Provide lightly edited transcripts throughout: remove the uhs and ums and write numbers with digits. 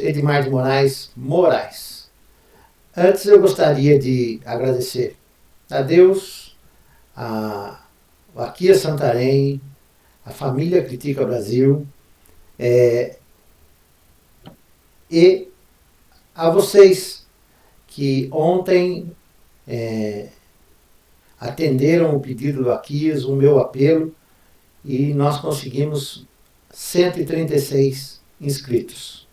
Edmar de Moraes. Antes eu gostaria de agradecer a Deus, a Aqui Santarém, a família Critica Brasil, e a vocês que ontem atenderam o pedido do Aquias, o meu apelo, e nós conseguimos 136 inscritos.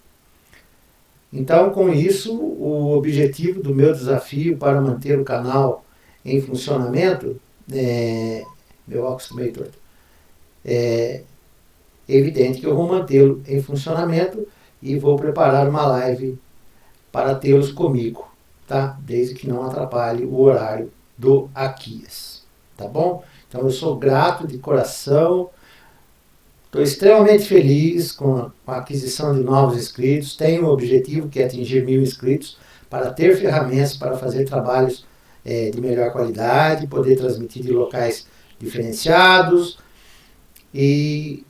Então, com isso, o objetivo do meu desafio para manter o canal em funcionamento, meu óculos meio torto, é evidente que eu vou mantê-lo em funcionamento e vou preparar uma live para tê-los comigo, tá? Desde que não atrapalhe o horário do Aquias, tá bom? Então eu sou grato de coração, estou extremamente feliz com a aquisição de novos inscritos, tenho um objetivo que é atingir 1000 inscritos para ter ferramentas para fazer trabalhos de melhor qualidade, poder transmitir de locais diferenciados e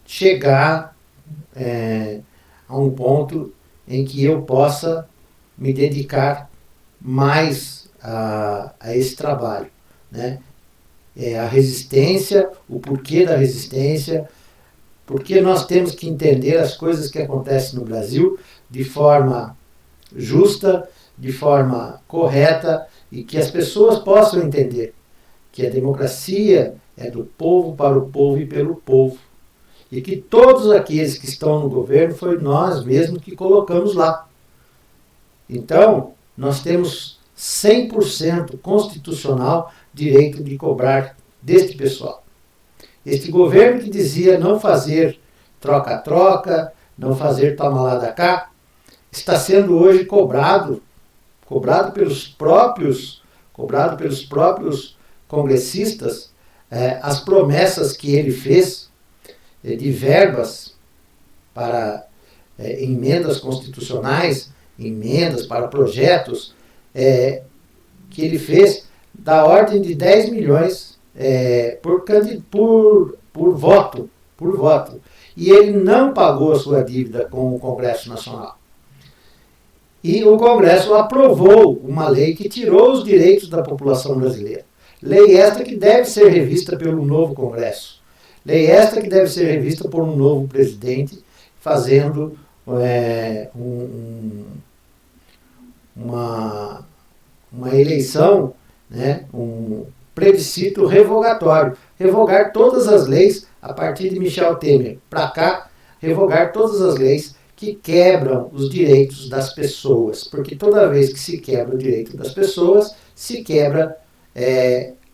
chegar a um ponto em que eu possa me dedicar mais a esse trabalho, né? A resistência, o porquê da resistência, porque nós temos que entender as coisas que acontecem no Brasil de forma justa, de forma correta, e que as pessoas possam entender que a democracia é do povo, para o povo e pelo povo. E que todos aqueles que estão no governo foi nós mesmos que colocamos lá. Então, nós temos 100% constitucional direito de cobrar deste pessoal. Este governo que dizia não fazer troca-troca, não fazer toma lá da cá, está sendo hoje cobrado pelos próprios congressistas, as promessas que ele fez de verbas para emendas constitucionais, emendas para projetos, que ele fez da ordem de 10 milhões por voto. E ele não pagou a sua dívida com o Congresso Nacional. E o Congresso aprovou uma lei que tirou os direitos da população brasileira. Lei esta que deve ser revista pelo novo Congresso. Lei esta que deve ser revista por um novo presidente, fazendo uma eleição, né, um plebiscito revogatório. Revogar todas as leis, a partir de Michel Temer para cá, revogar todas as leis que quebram os direitos das pessoas. Porque toda vez que se quebra o direito das pessoas, se quebra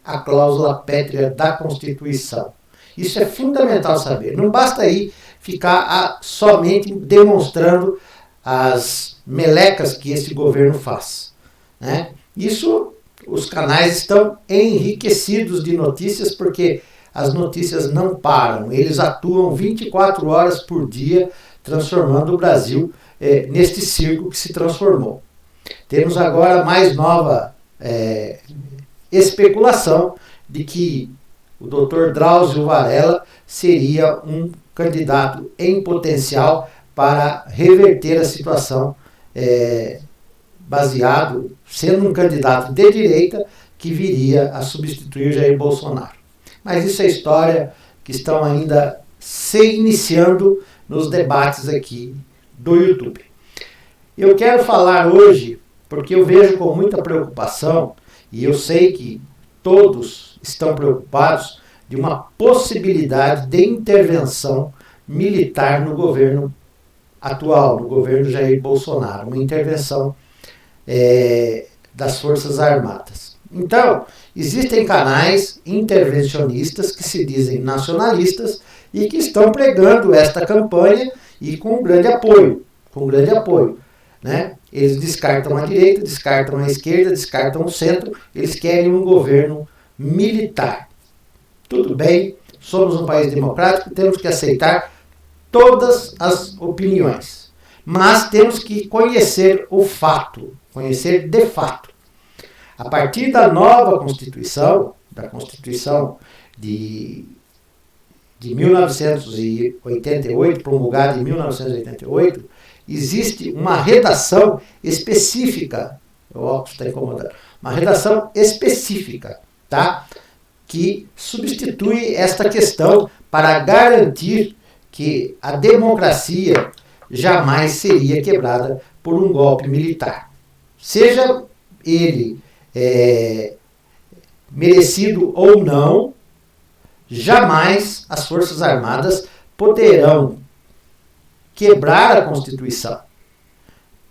a cláusula pétrea da Constituição. Isso é fundamental saber. Não basta aí ficar somente demonstrando as melecas que esse governo faz, né? Isso, os canais estão enriquecidos de notícias, porque as notícias não param. Eles atuam 24 horas por dia, transformando o Brasil neste circo que se transformou. Temos agora mais nova especulação de que o Dr. Drauzio Varela seria um candidato em potencial para reverter a situação, sendo um candidato de direita que viria a substituir Jair Bolsonaro. Mas isso é história que estão ainda se iniciando nos debates aqui do YouTube. Eu quero falar hoje, porque eu vejo com muita preocupação, e eu sei que todos estão preocupados, de uma possibilidade de intervenção militar no governo atual, no governo Jair Bolsonaro, uma intervenção das Forças Armadas. Então, existem canais intervencionistas que se dizem nacionalistas e que estão pregando esta campanha e com grande apoio, né? Eles descartam a direita, descartam a esquerda, descartam o centro, eles querem um governo militar. Tudo bem, somos um país democrático, temos que aceitar todas as opiniões, mas temos que conhecer o fato, conhecer de fato. A partir da nova Constituição, da Constituição de de 1988, promulgada em 1988, existe uma redação específica, o óculos está incomodando, uma redação específica, tá? Que substitui esta questão para garantir que a democracia jamais seria quebrada por um golpe militar. Seja ele merecido ou não, jamais as Forças Armadas poderão quebrar a Constituição,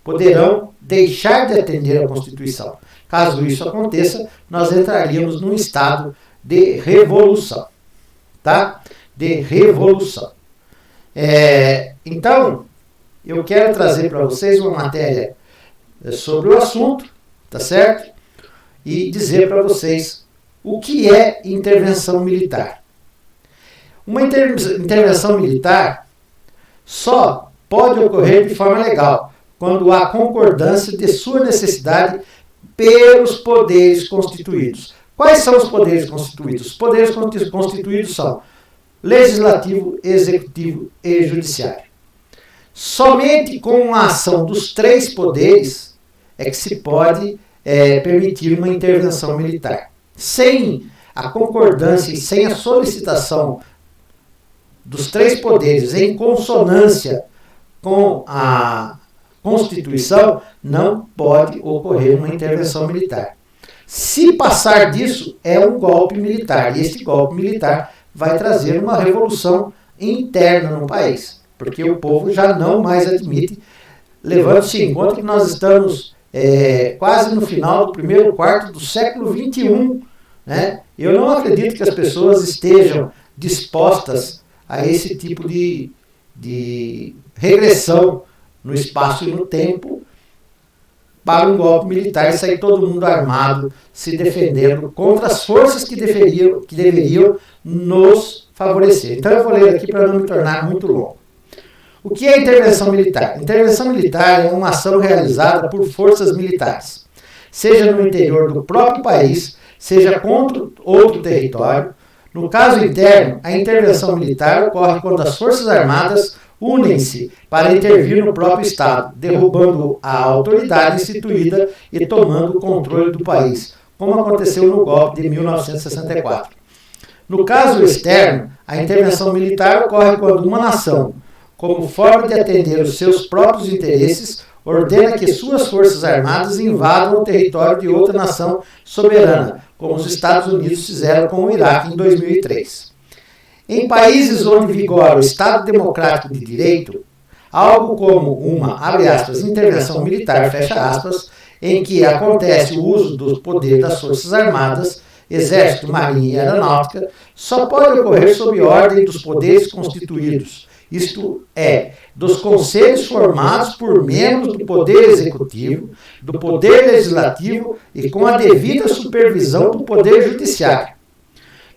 poderão deixar de atender a Constituição. Caso isso aconteça, nós entraríamos num estado de revolução, tá? De revolução. Então, eu quero trazer para vocês uma matéria sobre o assunto, tá certo? E dizer para vocês o que é intervenção militar. Uma intervenção militar só pode ocorrer de forma legal quando há concordância de sua necessidade pelos poderes constituídos. Quais são os poderes constituídos? Os poderes constituídos são legislativo, executivo e judiciário. Somente com a ação dos três poderes é que se pode permitir uma intervenção militar. Sem a concordância e sem a solicitação dos três poderes em consonância com a Constituição, não pode ocorrer uma intervenção militar. Se passar disso, é um golpe militar. E este golpe militar vai trazer uma revolução interna no país, porque o povo já não mais admite, levando-se em conta que nós estamos quase no final do primeiro quarto do século XXI. Né? Eu não acredito que as pessoas estejam dispostas a esse tipo de regressão no espaço e no tempo para um golpe militar e sair todo mundo armado, se defendendo contra as forças que deveriam nos favorecer. Então eu vou ler aqui para não me tornar muito longo. O que é intervenção militar? Intervenção militar é uma ação realizada por forças militares, seja no interior do próprio país, seja contra outro território. No caso interno, a intervenção militar ocorre quando as Forças Armadas unem-se para intervir no próprio Estado, derrubando a autoridade instituída e tomando o controle do país, como aconteceu no golpe de 1964. No caso externo, a intervenção militar ocorre quando uma nação, como forma de atender os seus próprios interesses, ordena que suas forças armadas invadam o território de outra nação soberana, como os Estados Unidos fizeram com o Iraque em 2003. Em países onde vigora o Estado Democrático de Direito, algo como uma, abre aspas, intervenção militar, fecha aspas, em que acontece o uso do poder das Forças Armadas, Exército, Marinha e Aeronáutica, só pode ocorrer sob ordem dos poderes constituídos, isto é, dos conselhos formados por membros do Poder Executivo, do Poder Legislativo e com a devida supervisão do Poder Judiciário.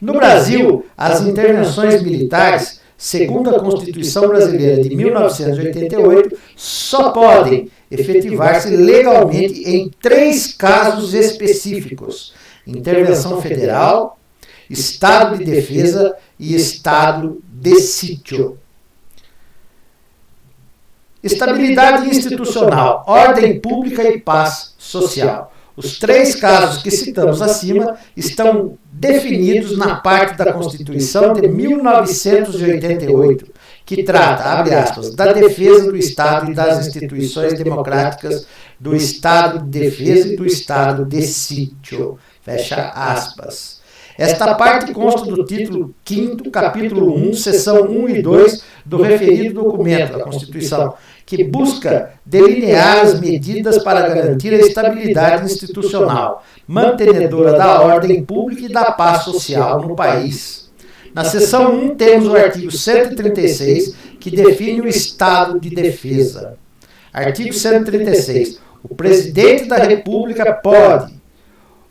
No Brasil, as intervenções militares, segundo a Constituição Brasileira de 1988, só podem efetivar-se legalmente em 3 casos específicos: intervenção federal, estado de defesa e estado de sítio. Estabilidade institucional, ordem pública e paz social. Os 3 casos que citamos acima estão definidos na parte da Constituição de 1988, que trata, abre aspas, da defesa do Estado e das instituições democráticas, do Estado de defesa e do Estado de sítio, fecha aspas. Esta parte consta do título 5º, capítulo 1, seção 1 e 2 do referido documento da Constituição, que busca delinear as medidas para garantir a estabilidade institucional, mantenedora da ordem pública e da paz social no país. Na seção 1 temos o artigo 136, que define o estado de defesa. Artigo 136. O presidente da República pode,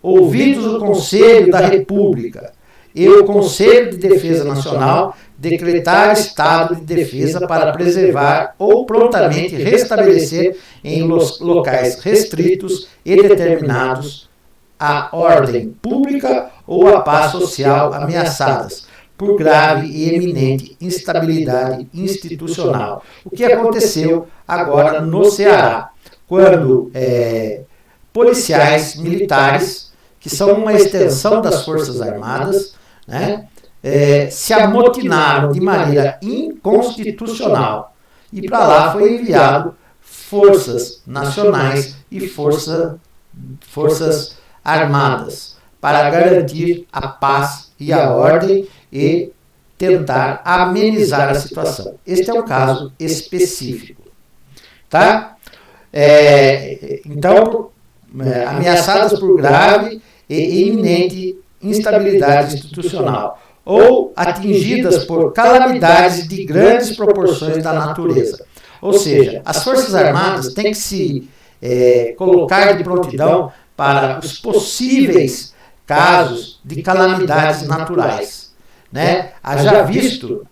ouvidos o Conselho da República e o Conselho de Defesa Nacional, decretar estado de defesa para preservar ou prontamente restabelecer em locais restritos e determinados a ordem pública ou a paz social ameaçadas por grave e eminente instabilidade institucional. O que aconteceu agora no Ceará, quando policiais militares, que são uma extensão das Forças Armadas, né, se amotinaram de maneira inconstitucional, e para lá foi enviado forças nacionais e forças armadas para garantir a paz e a ordem e tentar amenizar a situação. Este é um caso específico, tá? Então, ameaçadas por grave e iminente instabilidade institucional, ou atingidas por calamidades de grandes proporções da natureza. Ou seja, as Forças Armadas têm que se colocar de prontidão para os possíveis casos de calamidades naturais, né? Haja visto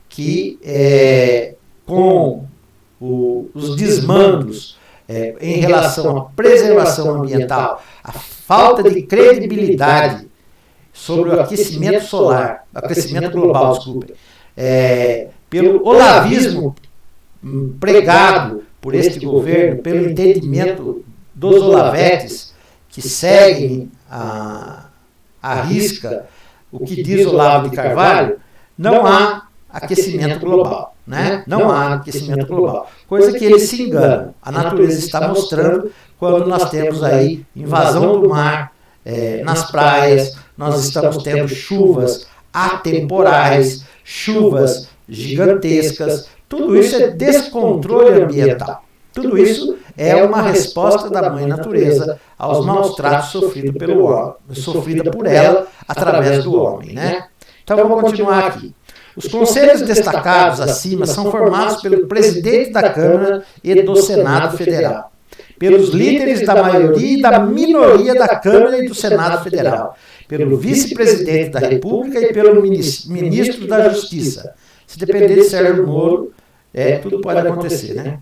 que com os desmandos em relação à preservação ambiental, a falta de credibilidade sobre o aquecimento solar, aquecimento global, desculpe, pelo olavismo pregado por este governo, pelo entendimento dos olavetes que seguem à risca o que diz Olavo de Carvalho, não há aquecimento global, né? Não há aquecimento global. Coisa que eles se enganam. A natureza está mostrando quando nós temos aí invasão do mar nas praias, nós estamos tendo chuvas atemporais, chuvas gigantescas. Tudo isso é descontrole ambiental. Tudo isso é uma resposta da mãe natureza aos maus tratos sofrida por ela através do homem, né? Então vamos continuar aqui. Os conselhos destacados acima são formados pelo presidente da Câmara e do Senado Federal, pelos líderes da maioria e da minoria da Câmara e do Senado Federal, pelo vice-presidente da República e pelo ministro da Justiça. Se depender de Sérgio Moro, tudo pode acontecer, né?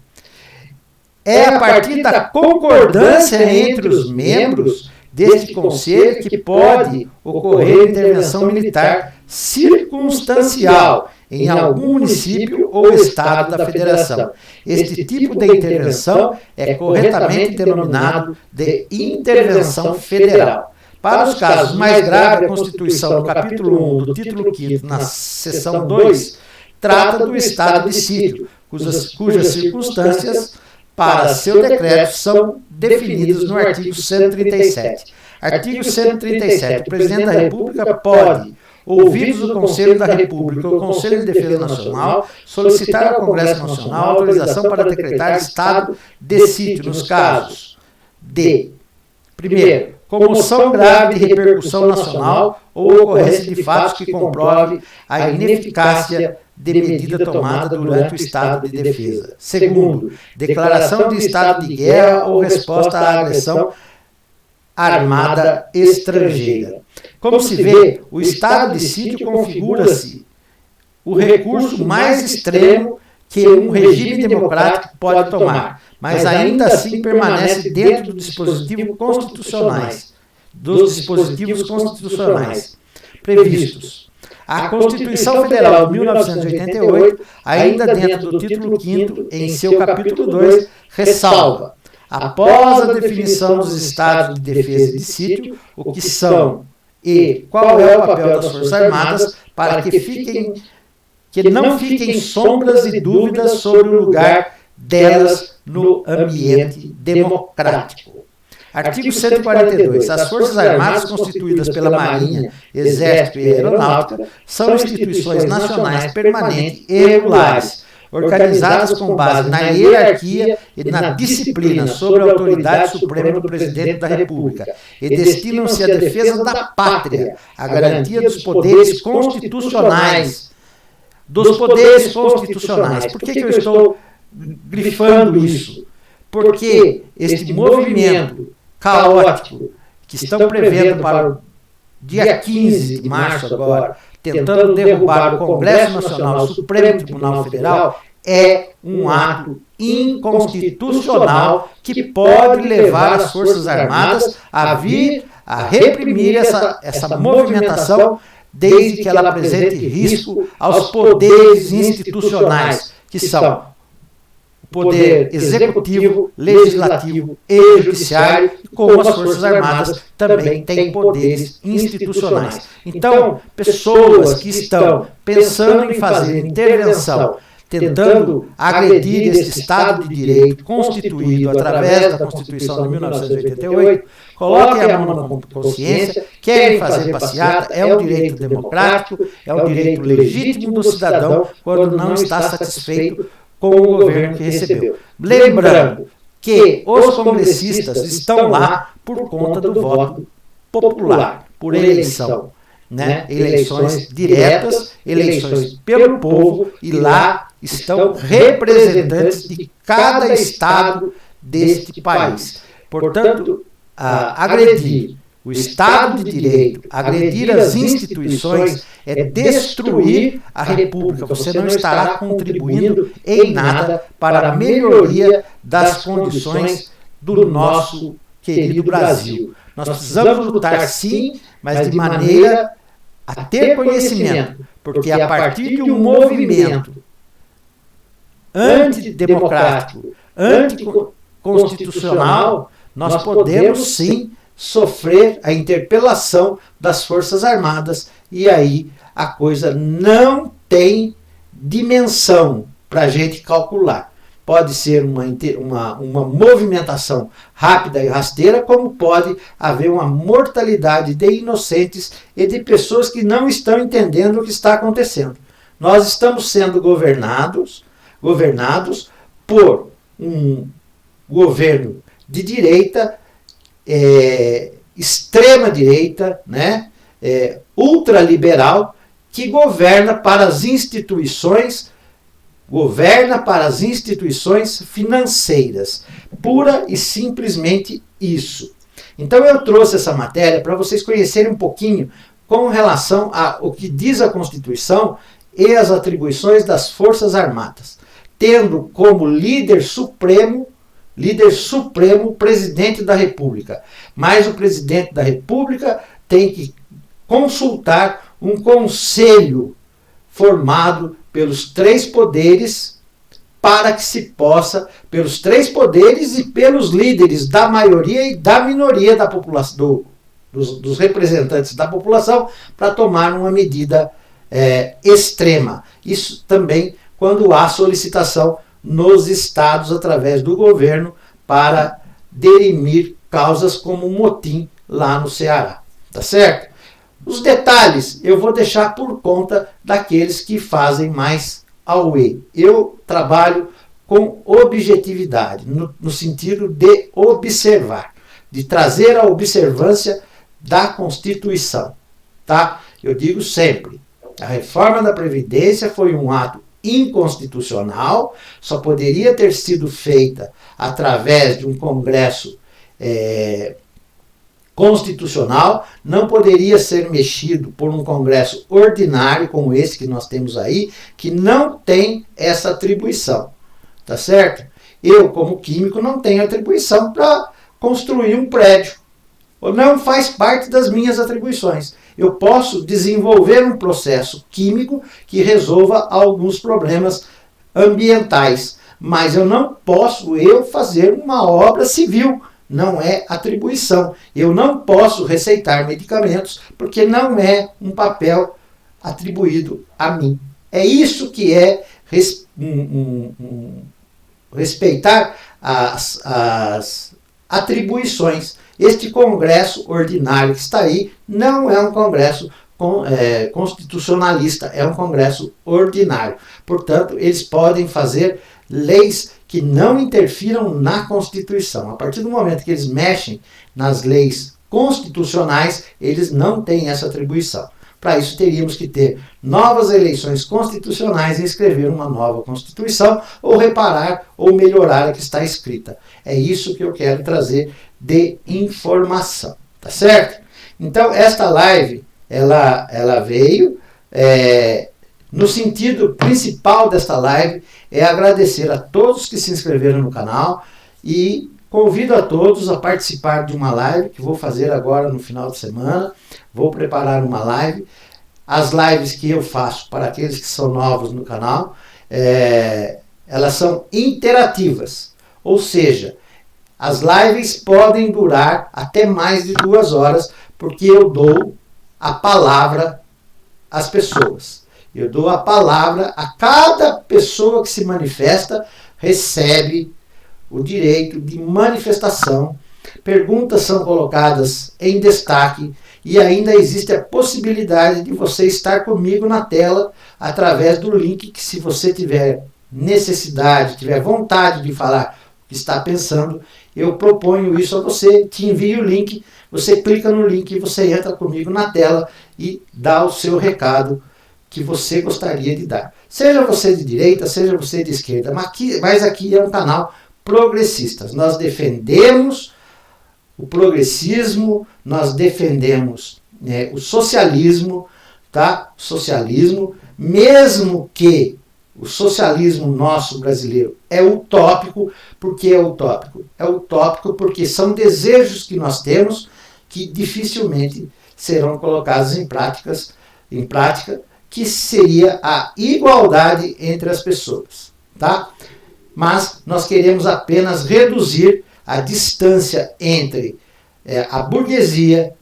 É a partir da concordância entre os membros deste conselho que pode ocorrer intervenção militar circunstancial em algum município ou estado da federação. Este tipo de intervenção é corretamente denominado de intervenção federal. Para os casos mais graves, a Constituição, no capítulo 1 do título 5º, na seção 2, trata do estado de sítio, cujas circunstâncias para seu decreto são definidas no artigo 137. Artigo 137. O presidente da República pode, ouvidos o Conselho da República ou o Conselho de Defesa Nacional, solicitar ao Congresso Nacional autorização para decretar estado de sítio nos casos de, primeiro, comoção grave de repercussão nacional ou ocorrência de fatos que comprove a ineficácia de medida tomada durante o estado de defesa. Segundo, declaração de estado de guerra ou resposta à agressão armada estrangeira. Como se vê, o estado de sítio configura-se o recurso mais extremo que um regime democrático pode tomar, mas ainda assim permanece dentro dos dispositivos constitucionais previstos. A Constituição Federal de 1988, ainda dentro do título 5º, em seu capítulo 2, ressalva, após a definição dos estados de defesa e de sítio, o que são e qual é o papel das Forças Armadas para que não fiquem sombras e dúvidas sobre o lugar delas no ambiente democrático. Artigo 142. As Forças Armadas, constituídas pela Marinha, Exército e Aeronáutica, são instituições nacionais permanentes e regulares, organizadas com base na hierarquia e na disciplina sobre a autoridade suprema do Presidente da República e destinam-se à defesa da pátria, à garantia dos poderes constitucionais. Por que eu estou grifando isso? Porque este movimento caótico que estão prevendo para o dia 15 de março agora, tentando derrubar o Congresso Nacional, o Supremo Tribunal Federal, é um ato inconstitucional que pode levar as Forças Armadas a vir a reprimir essa movimentação desde que ela apresente risco aos poderes institucionais, que são o poder executivo, legislativo e judiciário, como as Forças Armadas também têm poderes institucionais. Então, pessoas que estão pensando em fazer intervenção, tentando agredir esse Estado de Direito constituído através da Constituição de 1988, coloquem a mão na consciência, querem fazer passeata, é um direito democrático, é um direito legítimo do cidadão quando não está satisfeito com o governo que recebeu. Lembrando que os congressistas estão lá por conta do voto popular, por eleição. Eleições diretas, eleições pelo povo, e lá estão representantes de cada estado deste país. Portanto, agredir o Estado de Direito, agredir as instituições, é destruir a República. Você não estará contribuindo em nada para a melhoria das condições do nosso querido Brasil. Nós precisamos lutar sim, mas de maneira a ter conhecimento, porque a partir de um movimento antidemocrático, anticonstitucional, nós podemos sim sofrer a interpelação das Forças Armadas, e aí a coisa não tem dimensão para a gente calcular. Pode ser uma movimentação rápida e rasteira, como pode haver uma mortalidade de inocentes e de pessoas que não estão entendendo o que está acontecendo. Nós estamos sendo governados por um governo de direita, extrema direita, ultraliberal, que governa para as instituições financeiras. Pura e simplesmente isso. Então eu trouxe essa matéria para vocês conhecerem um pouquinho com relação ao que diz a Constituição e as atribuições das Forças Armadas, tendo como líder supremo o presidente da República. Mas o presidente da República tem que consultar um conselho formado pelos três poderes, para que se possa, pelos três poderes e pelos líderes da maioria e da minoria da população, dos representantes da população, para tomar uma medida extrema. Isso também quando há solicitação nos estados através do governo para dirimir causas como motim lá no Ceará. Tá certo? Os detalhes eu vou deixar por conta daqueles que fazem mais auê. Eu trabalho com objetividade, no sentido de observar, de trazer a observância da Constituição. Tá? Eu digo sempre, a reforma da Previdência foi um ato inconstitucional, só poderia ter sido feita através de um Congresso constitucional, não poderia ser mexido por um Congresso ordinário como esse que nós temos aí, que não tem essa atribuição. Tá certo? Eu, como químico, não tenho atribuição para construir um prédio. Não faz parte das minhas atribuições. Eu posso desenvolver um processo químico que resolva alguns problemas ambientais, mas eu não posso fazer uma obra civil. Não é atribuição. Eu não posso receitar medicamentos porque não é um papel atribuído a mim. É isso que é respeitar as atribuições. Este Congresso ordinário que está aí não é um Congresso constitucionalista, é um Congresso ordinário. Portanto, eles podem fazer leis que não interfiram na Constituição. A partir do momento que eles mexem nas leis constitucionais, eles não têm essa atribuição. Para isso, teríamos que ter novas eleições constitucionais e escrever uma nova Constituição, ou reparar ou melhorar a que está escrita. É isso que eu quero trazer de informação. Tá certo? Então, esta live, ela veio... no sentido principal desta live é agradecer a todos que se inscreveram no canal e convido a todos a participar de uma live que vou fazer agora no final de semana. Vou preparar uma live as lives que eu faço para aqueles que são novos no canal, elas são interativas, ou seja, as lives podem durar até mais de 2 horas, porque eu dou a palavra às pessoas. Eu dou a palavra a cada pessoa que se manifesta, recebe o direito de manifestação. Perguntas são colocadas em destaque e ainda existe a possibilidade de você estar comigo na tela através do link que, se você tiver necessidade, tiver vontade de falar o que está pensando, eu proponho isso a você, te envio o link, você clica no link e você entra comigo na tela e dá o seu recado que você gostaria de dar. Seja você de direita, seja você de esquerda, mas aqui é um canal progressista. Nós defendemos o progressismo, nós defendemos o socialismo, tá? Socialismo, mesmo que o socialismo nosso brasileiro é utópico. Por que é utópico? É utópico porque são desejos que nós temos que dificilmente serão colocados em prática, que seria a igualdade entre as pessoas, tá? Mas nós queremos apenas reduzir a distância entre a burguesia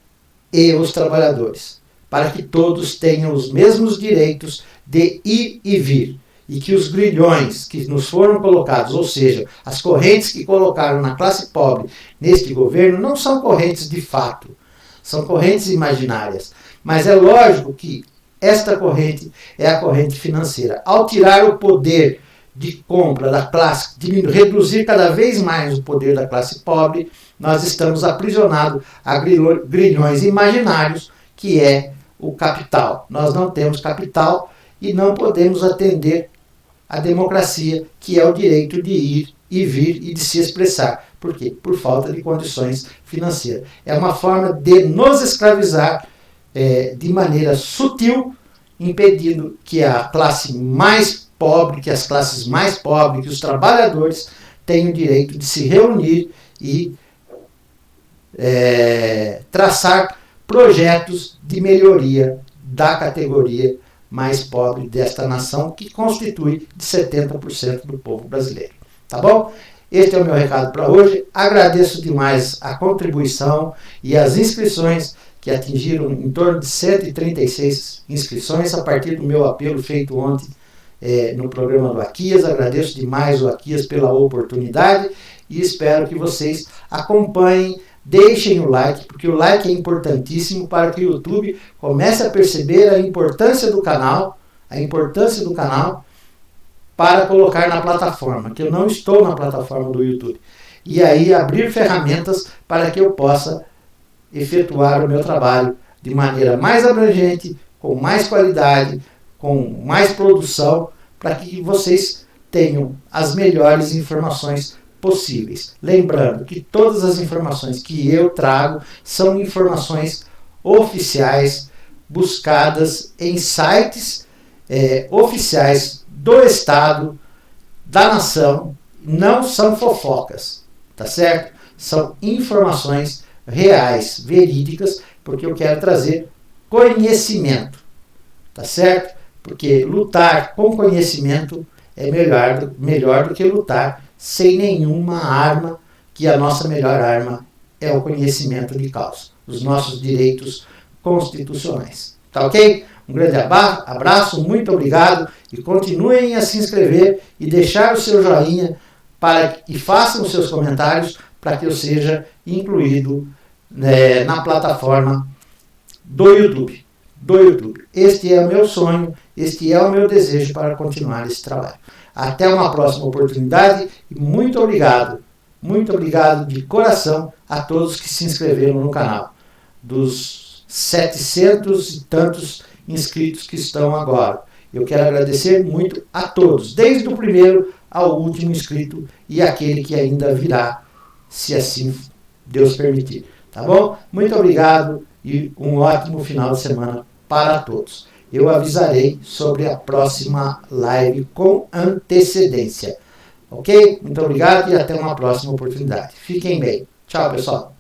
e os trabalhadores, para que todos tenham os mesmos direitos de ir e vir, e que os grilhões que nos foram colocados, ou seja, as correntes que colocaram na classe pobre neste governo, não são correntes de fato, são correntes imaginárias. Mas é lógico que esta corrente é a corrente financeira. Ao tirar o poder de compra da classe, reduzir cada vez mais o poder da classe pobre, nós estamos aprisionados a grilhões imaginários, que é o capital. Nós não temos capital e não podemos atender a democracia, que é o direito de ir e vir e de se expressar. Por quê? Por falta de condições financeiras. É uma forma de nos escravizar de maneira sutil, impedindo que a classe mais pobre, que as classes mais pobres, que os trabalhadores tenham o direito de se reunir e traçar projetos de melhoria da categoria mais pobre desta nação, que constitui de 70% do povo brasileiro. Tá bom? Este é o meu recado para hoje. Agradeço demais a contribuição e as inscrições, que atingiram em torno de 136 inscrições a partir do meu apelo feito ontem no programa do Aquias. Agradeço demais o Aquias pela oportunidade e espero que vocês acompanhem. Deixem o like, porque o like é importantíssimo para que o YouTube comece a perceber a importância do canal, para colocar na plataforma, que eu não estou na plataforma do YouTube. E aí abrir ferramentas para que eu possa efetuar o meu trabalho de maneira mais abrangente, com mais qualidade, com mais produção, para que vocês tenham as melhores informações possíveis. Lembrando que todas as informações que eu trago são informações oficiais, buscadas em sites oficiais do Estado, da nação. Não são fofocas, tá certo? São informações reais, verídicas, porque eu quero trazer conhecimento, tá certo? Porque lutar com conhecimento é melhor do que lutar sem nenhuma arma, que a nossa melhor arma é o conhecimento de causa, os nossos direitos constitucionais. Tá ok? Um grande abraço, muito obrigado, e continuem a se inscrever e deixar o seu joinha e façam os seus comentários para que eu seja incluído na plataforma do YouTube. Este é o meu sonho, este é o meu desejo para continuar esse trabalho. Até uma próxima oportunidade e muito obrigado de coração a todos que se inscreveram no canal. Dos 700 e tantos inscritos que estão agora, eu quero agradecer muito a todos, desde o primeiro ao último inscrito e aquele que ainda virá, se assim Deus permitir. Tá bom? Muito obrigado e um ótimo final de semana para todos. Eu avisarei sobre a próxima live com antecedência. Ok? Muito obrigado e até uma próxima oportunidade. Fiquem bem. Tchau, pessoal.